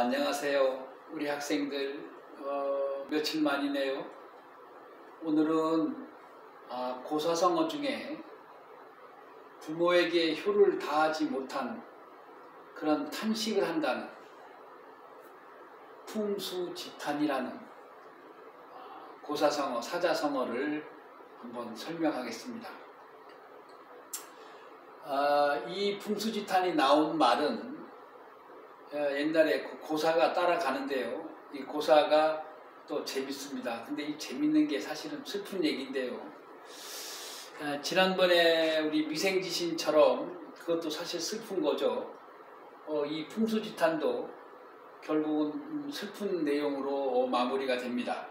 안녕하세요. 우리 학생들 며칠 만이네요. 오늘은 고사성어 중에 부모에게 효를 다하지 못한 그런 탄식을 한다는 풍수지탄이라는 고사성어, 사자성어를 한번 설명하겠습니다. 이 풍수지탄이 나온 말은 옛날에 고사가 따라가는데요. 이 고사가 또 재밌습니다. 근데 이 재밌는 게 사실은 슬픈 얘기인데요. 지난번에 우리 미생지신처럼 그것도 사실 슬픈 거죠. 이 풍수지탄도 결국은 슬픈 내용으로 마무리가 됩니다.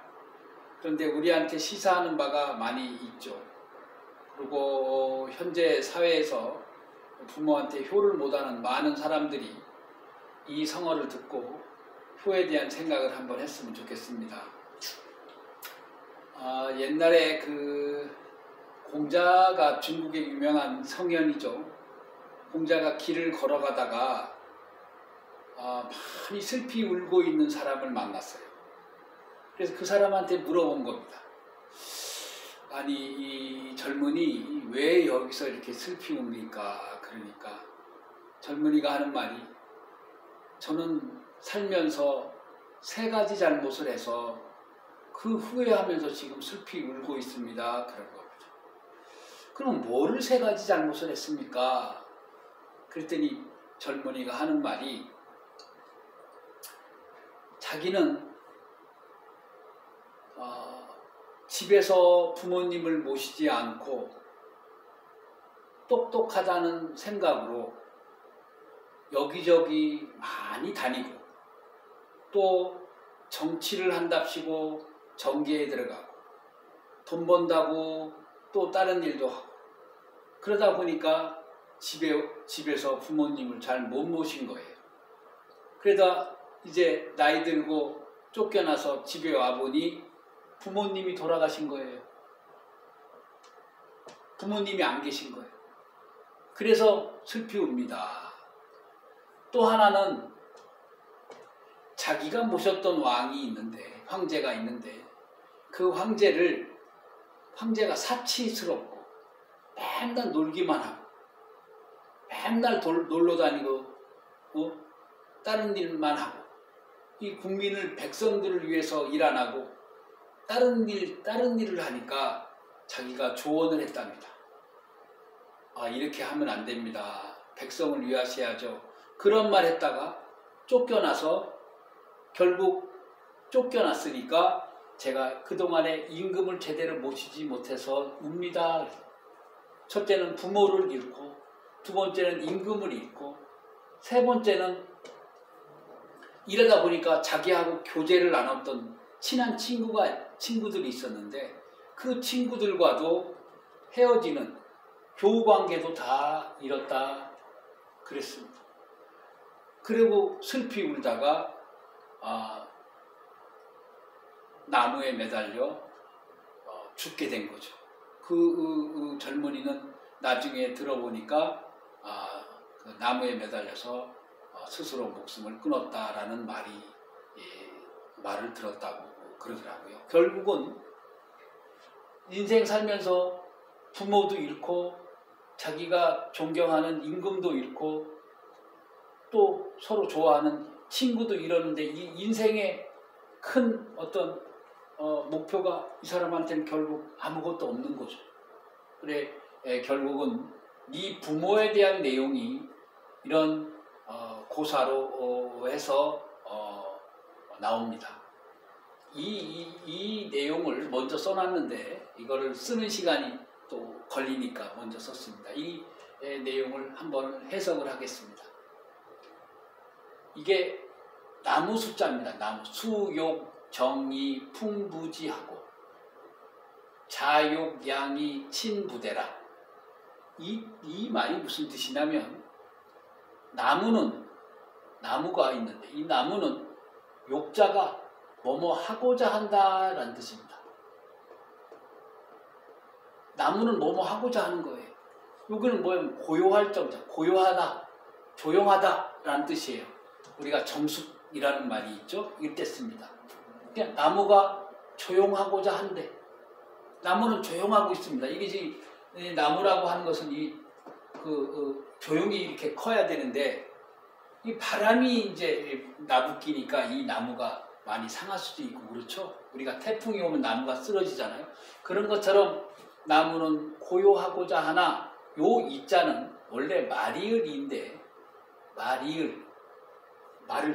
그런데 우리한테 시사하는 바가 많이 있죠. 그리고 현재 사회에서 부모한테 효를 못하는 많은 사람들이 이 성어를 듣고 효에 대한 생각을 한번 했으면 좋겠습니다. 옛날에 그 공자가 중국의 유명한 성현이죠. 공자가 길을 걸어가다가 많이 슬피 울고 있는 사람을 만났어요. 그래서 그 사람한테 물어본 겁니다. 아니, 이 젊은이 왜 여기서 이렇게 슬피 웁니까? 그러니까 젊은이가 하는 말이, 저는 살면서 3가지 잘못을 해서 그 후회하면서 지금 슬피 울고 있습니다. 그런 겁니다. 그럼 뭐를 3가지 잘못을 했습니까? 그랬더니 젊은이가 하는 말이, 자기는 집에서 부모님을 모시지 않고 똑똑하다는 생각으로 여기저기 많이 다니고, 또 정치를 한답시고 정계에 들어가고, 돈 번다고 또 다른 일도 하고, 그러다 보니까 집에서 부모님을 잘 못 모신 거예요. 그러다 이제 나이 들고 쫓겨나서 집에 와보니 부모님이 돌아가신 거예요. 부모님이 안 계신 거예요. 그래서 슬피 웁니다. 또 하나는 자기가 모셨던 왕이 있는데, 황제가 있는데, 그 황제가 사치스럽고 맨날 놀기만 하고 맨날 놀러 다니고 다른 일만 하고, 이 국민을, 백성들을 위해서 일 안 하고 다른 일을 하니까 자기가 조언을 했답니다. 이렇게 하면 안 됩니다. 백성을 위하셔야죠. 그런 말 했다가 쫓겨나서, 결국 쫓겨났으니까 제가 그동안에 임금을 제대로 모시지 못해서 웁니다. 첫째는 부모를 잃고, 두 번째는 임금을 잃고, 세 번째는 이러다 보니까 자기하고 교제를 나눴던 친한 친구들이 있었는데 그 친구들과도 헤어지는, 교우관계도 다 잃었다 그랬습니다. 그리고 슬피 울다가 나무에 매달려 죽게 된 거죠. 그 젊은이는 나중에 들어보니까 그 나무에 매달려서 스스로 목숨을 끊었다라는 말을 들었다고 그러더라고요. 결국은 인생 살면서 부모도 잃고 자기가 존경하는 임금도 잃고 또 서로 좋아하는 친구도 이러는데, 이 인생의 큰 어떤 목표가 이 사람한테는 결국 아무것도 없는 거죠. 그래, 결국은 이 부모에 대한 내용이 이런 고사로 해서 나옵니다. 이 내용을 먼저 써놨는데 이거를 쓰는 시간이 또 걸리니까 먼저 썼습니다. 이 내용을 한번 해석을 하겠습니다. 이게 나무 숫자입니다. 나무. 수욕, 정의, 풍부지하고 자욕, 양이, 친부대라. 이 말이 무슨 뜻이냐면, 나무가 있는데 이 나무는 욕자가 뭐뭐 하고자 한다라는 뜻입니다. 나무는 뭐뭐 하고자 하는 거예요. 여기는 뭐냐면 고요할 정자, 고요하다, 조용하다라는 뜻이에요. 우리가 정숙이라는 말이 있죠. 이때 씁니다. 그냥 나무가 조용하고자 한데 나무는 조용하고 있습니다. 이게 지금 나무라고 하는 것은 조용히 이렇게 커야 되는데 이 바람이 이제 나부끼니까 이 나무가 많이 상할 수도 있고 그렇죠. 우리가 태풍이 오면 나무가 쓰러지잖아요. 그런 것처럼 나무는 고요하고자 하나 요 이자는 원래 말이을인데 말을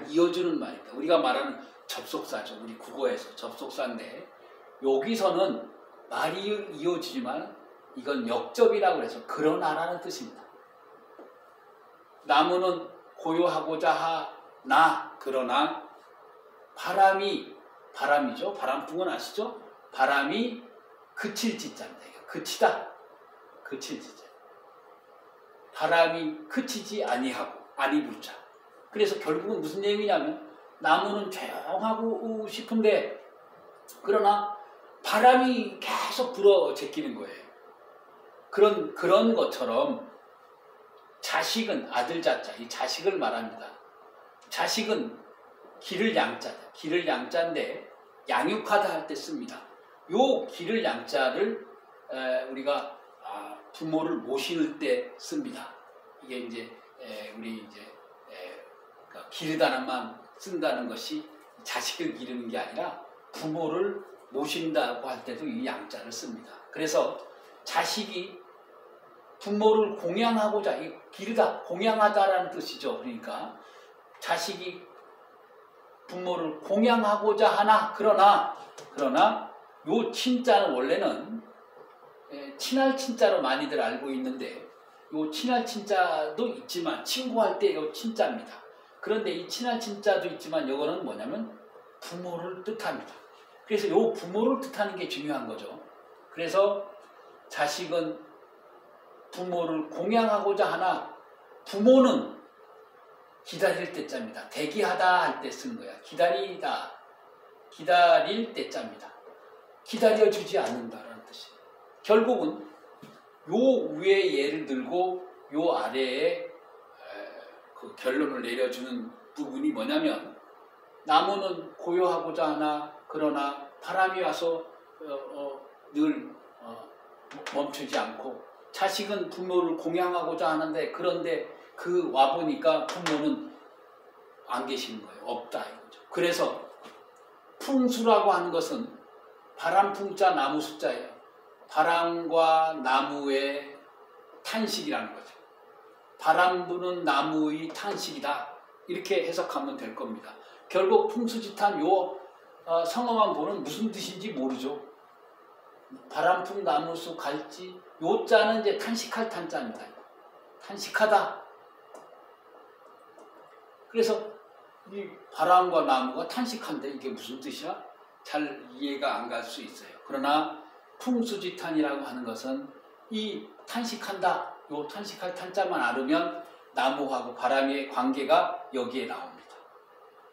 이어주는 말입니다. 우리가 말하는 접속사죠. 우리 국어에서 접속사인데 여기서는 말이 이어지지만 이건 역접이라고 해서 그러나라는 뜻입니다. 나무는 고요하고자 하나 그러나 바람이죠. 바람풍은 아시죠? 바람이 그칠 지자입니다. 그치다. 그칠 지자. 바람이 그치지 아니하고 아니불자. 그래서 결국은 무슨 내용이냐면 나무는 조용하고 싶은데 그러나 바람이 계속 불어 제끼는 거예요. 그런 것처럼 자식은 아들 자자, 이 자식을 말합니다. 자식은 기를 양자다. 기를 양자인데 양육하다 할 때 씁니다. 요 기를 양자를 우리가 부모를 모실 때 씁니다. 이게 이제 우리 이제 기르다는만 쓴다는 것이 자식을 기르는 게 아니라 부모를 모신다고 할 때도 이 양자를 씁니다. 그래서 자식이 부모를 공양하고자, 기르다, 공양하다라는 뜻이죠. 그러니까 자식이 부모를 공양하고자 하나 그러나 요 친자는 원래는 친할 친자로 많이들 알고 있는데 요 친할 친자도 있지만 친구할 때 요 친자입니다. 그런데 이 친할 친자도 있지만 요거는 뭐냐면 부모를 뜻합니다. 그래서 요 부모를 뜻하는 게 중요한 거죠. 그래서 자식은 부모를 공양하고자 하나 부모는 기다릴 때자입니다. 대기하다 할 때 쓰는 거야. 기다리다, 기다릴 때자입니다. 기다려주지 않는다라는 뜻이에요. 결국은 요 위에 예를 들고 요 아래에 그 결론을 내려주는 부분이 뭐냐면 나무는 고요하고자 하나 그러나 바람이 와서 늘 멈추지 않고 자식은 부모를 공양하고자 하는데 그런데 그 와보니까 부모는 안 계시는 거예요. 없다 이거죠. 그래서 풍수라고 하는 것은 바람풍자 나무숫자예요. 바람과 나무의 탄식이라는 거죠. 바람 부는 나무의 탄식이다. 이렇게 해석하면 될 겁니다. 결국 풍수지탄 요 성어만 보면 무슨 뜻인지 모르죠. 바람풍 나무수 갈지 요 자는 이제 탄식할 탄자입니다. 탄식하다. 그래서 이 바람과 나무가 탄식한데 이게 무슨 뜻이야? 잘 이해가 안 갈 수 있어요. 그러나 풍수지탄이라고 하는 것은 이 탄식한다. 요 탄식할 탄자만 알으면 나무하고 바람의 관계가 여기에 나옵니다.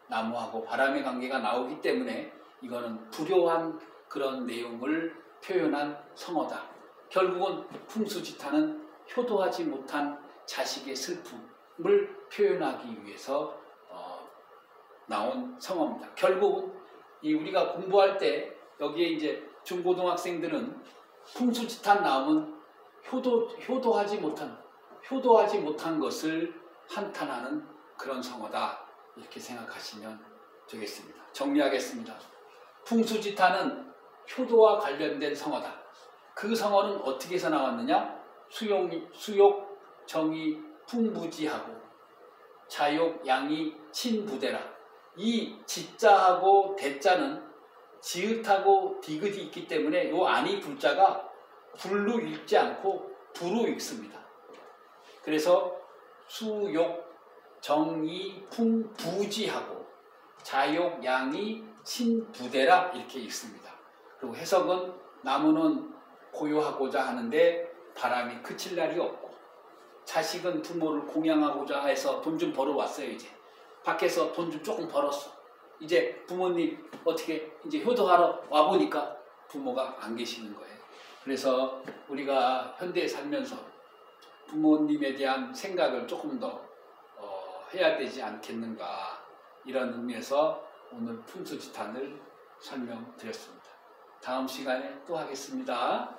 나무하고 바람의 관계가 나오기 때문에 이거는 불효한 그런 내용을 표현한 성어다. 결국은 풍수지탄은 효도하지 못한 자식의 슬픔을 표현하기 위해서 나온 성어입니다. 결국은 우리가 공부할 때 여기에 이제 중고등학생들은 풍수지탄 나오면 효도하지 못한 것을 한탄하는 그런 성어다. 이렇게 생각하시면 되겠습니다. 정리하겠습니다. 풍수지탄은 효도와 관련된 성어다. 그 성어는 어떻게 해서 나왔느냐? 수욕, 정의, 풍부지하고 자욕, 양이, 친부대라. 이 지자하고 대자는 지읒하고 디귿이 있기 때문에 요 안이 불자가 불로 읽지 않고 부로 읽습니다. 그래서 수욕, 정의, 풍부지하고 자욕, 양이, 친부대라 이렇게 읽습니다. 그리고 해석은 나무는 고요하고자 하는데 바람이 그칠 날이 없고 자식은 부모를 공양하고자 해서 돈 좀 벌어왔어요. 이제 밖에서 돈 좀 조금 벌었어. 이제 부모님 어떻게 이제 효도하러 와보니까 부모가 안 계시는 거예요. 그래서 우리가 현대에 살면서 부모님에 대한 생각을 조금 더 해야 되지 않겠는가, 이런 의미에서 오늘 풍수지탄을 설명드렸습니다. 다음 시간에 또 하겠습니다.